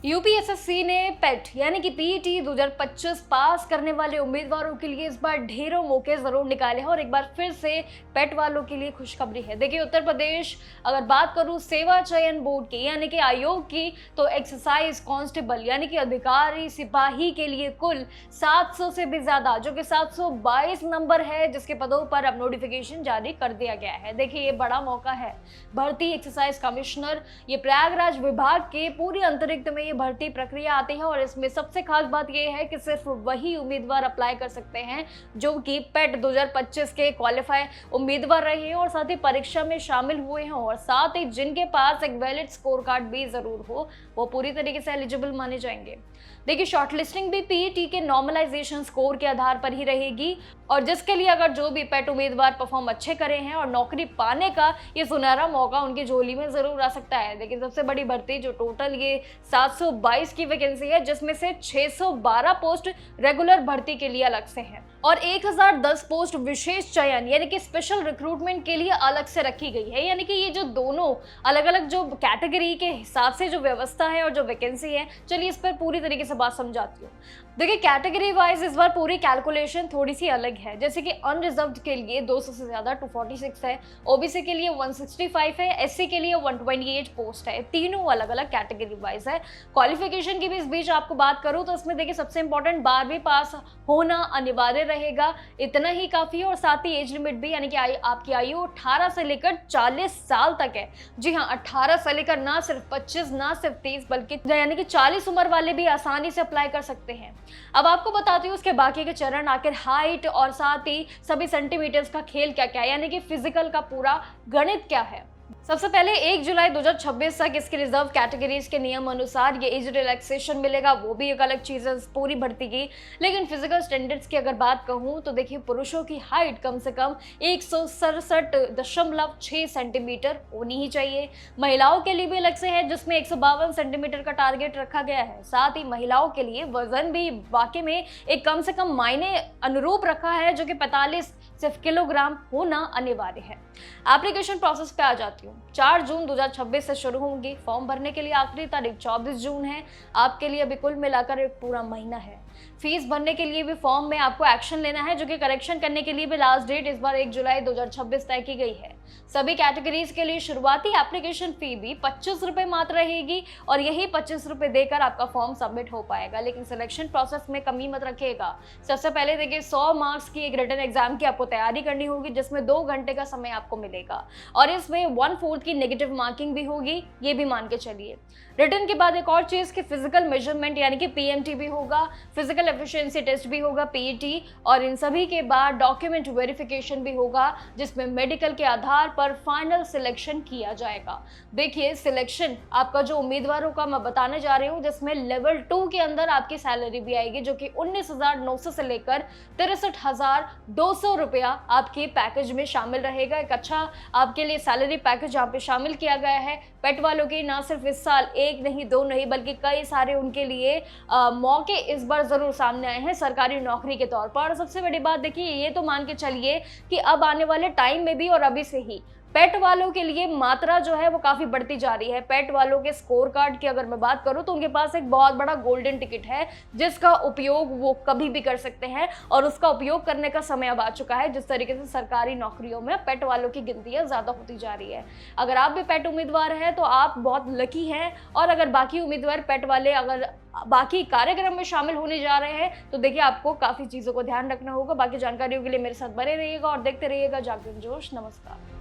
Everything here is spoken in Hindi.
यूपीएसएससी ने पेट यानी कि पीईटी 2025 पास करने वाले उम्मीदवारों के लिए इस बार ढेरों मौके जरूर निकाले हैं और एक बार फिर से पेट वालों के लिए खुशखबरी है। देखिए, उत्तर प्रदेश अगर बात करूं सेवा चयन बोर्ड की यानी कि आयोग की, तो एक्सरसाइज कांस्टेबल यानी कि अधिकारी सिपाही के लिए कुल 700 से भी ज्यादा जो कि 722 नंबर है जिसके पदों पर अब नोटिफिकेशन जारी कर दिया गया है। देखिए, ये बड़ा मौका है। भर्ती एक्सरसाइज कमिश्नर, ये प्रयागराज विभाग के पूरी अंतरिक्ष में ये भर्ती प्रक्रिया आती है और इसमें सबसे खास बात यह है कि सिर्फ वही उम्मीदवार अप्लाई कर सकते हैं जो कि पेट 2025 के क्वालिफाई उम्मीदवार रहे हैं और साथ ही परीक्षा में शामिल हुए हैं और साथ ही जिनके पास एक वैलिड स्कोर कार्ड भी जरूर हो, वो पूरी तरीके से एलिजिबल माने जाएंगे। देखिए, शॉर्टलिस्टिंग भी पीईटी के नॉर्मलाइजेशन स्कोर के आधार पर ही रहेगी और जिसके लिए अगर जो भी पेट उम्मीदवार परफॉर्म अच्छे करे हैं और नौकरी पाने का ये सुनहरा मौका उनकी झोली में जरूर आ सकता है। लेकिन सबसे बड़ी भर्ती जो टोटल ये 722 की वैकेंसी है, जिसमें से 612 पोस्ट रेगुलर भर्ती के लिए अलग से है और 1010 पोस्ट विशेष चयन यानी कि स्पेशल रिक्रूटमेंट के लिए अलग से रखी गई है। यानी कि ये जो दोनों अलग अलग जो कैटेगरी के हिसाब से जो व्यवस्था है और जो वैकेंसी है, चलिए इस पर पूरी तरीके से बात समझाती हूँ। देखिए, कैटेगरी वाइज इस बार पूरी कैलकुलेशन थोड़ी सी अलग है। जैसे कि अनरिजर्व्ड के लिए 200 से ज्यादा 246 है, ओबीसी के लिए 165 है, एससी के लिए 128 पोस्ट है। तीनों अलग अलग कैटेगरी वाइज है। क्वालिफिकेशन की भी इस बीच आपको बात करूं तो इसमें देखिए सबसे इंपॉर्टेंट 12वीं पास होना अनिवार्य रहेगा, इतना ही काफी है और साथ ही एज लिमिट भी यानी कि आपकी आयु 18 से लेकर 40 साल तक है। जी हाँ, 18 से लेकर ना सिर्फ 25 ना सिर्फ 30 बल्कि यानी कि 40 उम्र वाले भी आसानी से अप्लाई कर सकते हैं। अब आपको बताती हूँ उसके बाकी के चरण, आखिर हाइट और साथ ही सभी सेंटीमीटर्स का खेल क्या क्या है, यानी कि फिजिकल का पूरा गणित क्या है। सबसे पहले 1 जुलाई 2026 तक इसके रिजर्व कैटेगरीज के नियम अनुसार ये एज रिलैक्सेशन मिलेगा, वो भी एक अलग चीज है पूरी भर्ती की। लेकिन फिजिकल स्टैंडर्ड्स की अगर बात कहूँ तो देखिए, पुरुषों की हाइट कम से कम 167.6 सेंटीमीटर होनी ही चाहिए। महिलाओं के लिए भी अलग से है जिसमें 152 सेंटीमीटर का टारगेट रखा गया है। साथ ही महिलाओं के लिए वजन भी वाकई में एक कम से कम मायने अनुरूप रखा है जो कि 45 सिर्फ किलोग्राम होना अनिवार्य है। एप्लीकेशन प्रोसेस पे आ जाती हूँ। 4 जून 2026 से शुरू होंगी। फॉर्म भरने के लिए आखिरी तारीख 24 जून है। आपके लिए अभी कुल मिलाकर एक पूरा महीना है। फीस भरने के लिए भी फॉर्म में आपको एक्शन लेना है, जो कि करेक्शन करने के लिए भी लास्ट डेट इस बार 1 जुलाई 2026 तय की गई है। सभी कैटेगरीज के लिए शुरुआती एप्लीकेशन फी भी 25 रुपए मात्र रहेगी और यही 25 रुपए देकर आपका फॉर्म सबमिट हो पाएगा। लेकिन सिलेक्शन प्रोसेस में कमी मत रखिएगा। सबसे पहले देखिए, 100 मार्क्स की एक रिटन एग्जाम की आपको तैयारी करनी होगी जिसमें 2 घंटे का समय आपको मिलेगा और इसमें 1/4 की नेगेटिव मार्किंग भी होगी, ये भी मान के चलिए। रिटन के बाद एक और चीज की फिजिकल मेजरमेंट यानी कि पीएमटी भी होगा, फिजिकल एफिशिएंसी टेस्ट भी होगा पीईटी, और इन सभी के बाद डॉक्यूमेंट वेरिफिकेशन भी होगा जिसमें मेडिकल के आधार पर फाइनल सिलेक्शन किया जाएगा। देखिए, सिलेक्शन आपका जो उम्मीदवारों का मैं बताने जा रही हूँ, जिसमें लेवल 2 के अंदर आपकी सैलरी भी आएगी जो कि 19,900 से लेकर 63,200 रुपया आपके पैकेज में शामिल रहेगा। एक अच्छा आपके लिए सैलरी पैकेज यहाँ पे शामिल किया गया है। पेट वालों की ना सिर्फ इस साल 1 नहीं 2 नहीं बल्कि कई सारे उनके लिए मौके इस बार जरूर सामने आए हैं सरकारी नौकरी के तौर पर। और सबसे बड़ी बात देखिए, ये तो मान के चलिए कि अब आने वाले टाइम में भी और अभी से ही पेट वालों के लिए मात्रा जो है वो काफी बढ़ती जा रही है। पेट वालों के स्कोर कार्ड की अगर मैं बात करूं तो उनके पास एक बहुत बड़ा गोल्डन टिकट है जिसका उपयोग वो कभी भी कर सकते हैं और उसका उपयोग करने का समय अब आ चुका है। जिस तरीके से सरकारी नौकरियों में पेट वालों की गिनतियां ज्यादा होती जा रही है। अगर आप भी पेट उम्मीदवार हैं तो आप बहुत लकी हैं, और अगर बाकी उम्मीदवार पेट वाले अगर बाकी कार्यक्रम में शामिल होने जा रहे हैं तो देखिए, आपको काफी चीजों को ध्यान रखना होगा। बाकी जानकारियों के लिए मेरे साथ बने रहिएगा और देखते रहिएगा जागरण जोश। नमस्कार।